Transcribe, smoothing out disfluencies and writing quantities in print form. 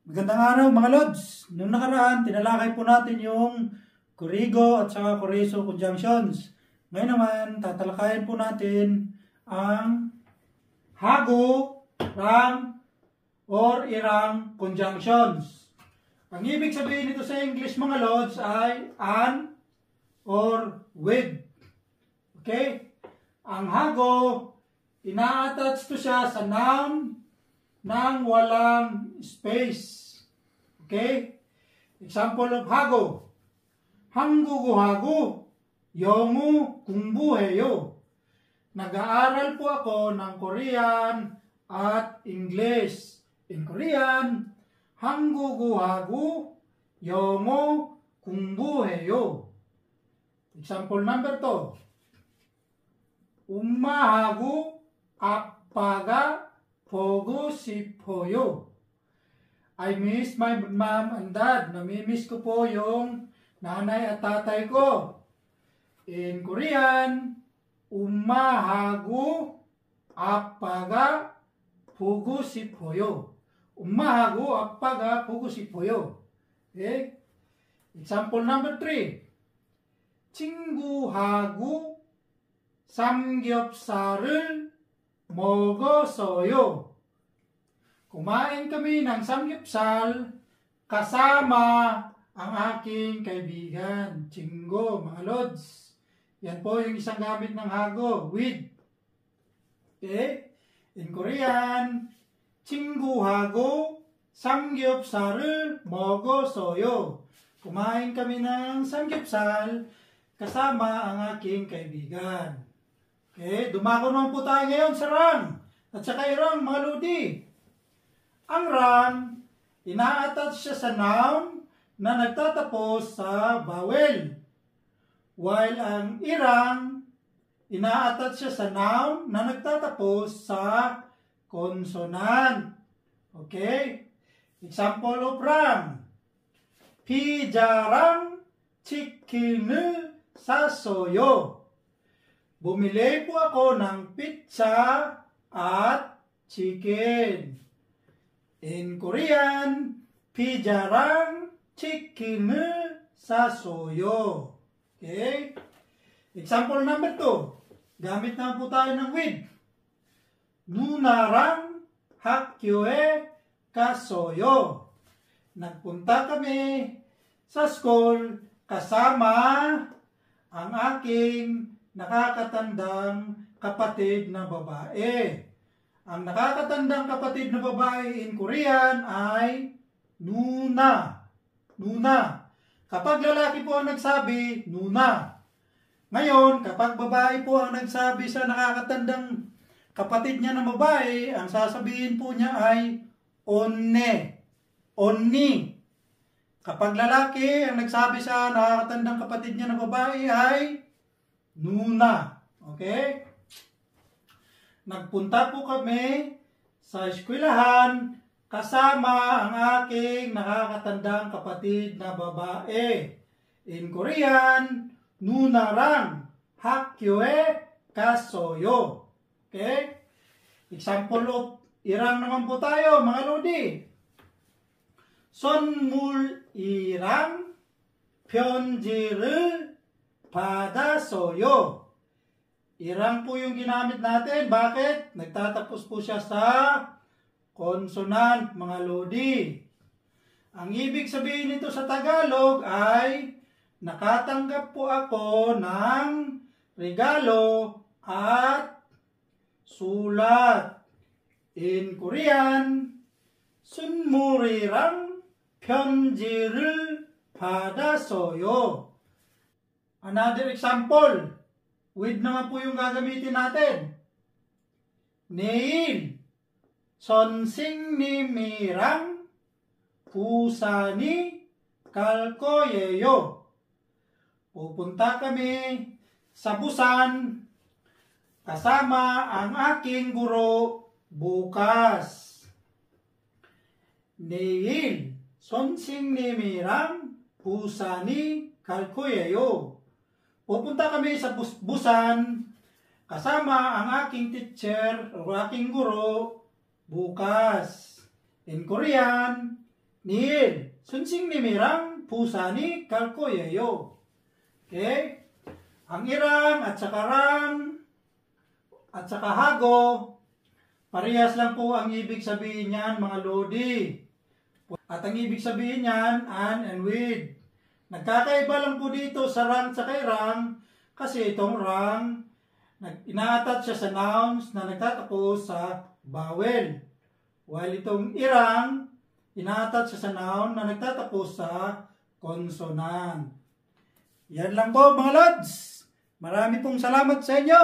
Magandang araw mga Lods. Noong nakaraan, tinalakay po natin yung Corigo at saka Corizo conjunctions. Ngayon naman, tatalakayin po natin ang Hago, Rang, or Irang conjunctions. Ang ibig sabihin nito sa English mga Lods ay an or with. Okay? Ang Hago, ina-attach to siya sa noun nang walang space. Okay? Example of hago. 한국어하고 영어 공부해요. Nag-aaral po ako ng Korean at English. In Korean, 한국어하고 영어 공부해요. Example number 2. 엄마하고 아빠가 보고 싶어요. I miss my mom and dad. Namimiss ko po yung nanay at tatay ko. In Korean, 엄마하고 아빠가 보고 싶어요. 엄마하고 아빠가 보고 싶어요. Okay? Example number 3. 친구하고 삼겹살을 먹었어요. Kumain kami ng samgyupsal kasama ang aking kaibigan. Chinggo, mga Lods. Yan po yung isang gamit ng hago, with. Okay? In Korean, 친구하고 삼겹살을 먹었어요. Kumain kami ng samgyupsal kasama ang aking kaibigan. Okay, dumako naman po tayo ngayon sa rang at saka irang, mga Lodi. Ang rang, ina-attach siya sa noun na nagtatapos sa vowel. While ang irang, ina-attach siya sa noun na nagtatapos sa consonant. Okay? Example of rang. 피자랑 치킨을 샀어요. Bumili po ako ng pizza at chicken. In Korean, 피자랑 치킨을 샀어요. Okay? Example number 2. Gamit na po tayo ng with. 누나랑 학교에 갔어요. Nagpunta kami sa school kasama ang aking nakakatandang kapatid na babae. Ang nakakatandang kapatid na babae in Korean ay nuna. Nuna. Kapag lalaki po ang nagsabi, nuna. Ngayon, kapag babae po ang nagsabi sa nakakatandang kapatid niya na babae, ang sasabihin po niya ay onne. Onni. Kapag lalaki ang nagsabi sa nakakatandang kapatid niya na babae ay nuna. Okay? Nagpunta po kami sa eskwelahan kasama ang aking nakakatandang kapatid na babae. In Korean, 누나랑 학교에 갔어요. Okay? Example of irang naman po tayo, mga Lodi. 선물이랑 편지를 받았어요. Irang po yung ginamit natin. Bakit? Nagtatapos po siya sa consonant, mga Lodi. Ang ibig sabihin nito sa Tagalog ay nakatanggap po ako ng regalo at sulat. In Korean, 선물이랑 편지를 받았어요. Another example. With naman po yung gagamitin natin. 내일 선생님이랑 부산이 갈 거예요. Pupunta kami sa Busan kasama ang aking guro bukas. 내일 선생님이랑 부산이 갈 거예요. Pupunta kami sa Busan kasama ang aking teacher o aking guro bukas. In Korean, Nil. Sunsing ni Mirang pusa ni Kalkoyeyo. Okay? Ang irang at saka rang at saka hago, parehas lang po ang ibig sabihin niyan mga lodi. At ang ibig sabihin niyan, an and with. Nagkakaiba lang po dito sa rang at saka irang kasi itong rang, ina-attach siya sa nouns na nagtatapos sa vowel. While itong irang, ina-attach siya sa noun na nagtatapos sa consonant. Yan lang po mga lods. Marami pong salamat sa inyo.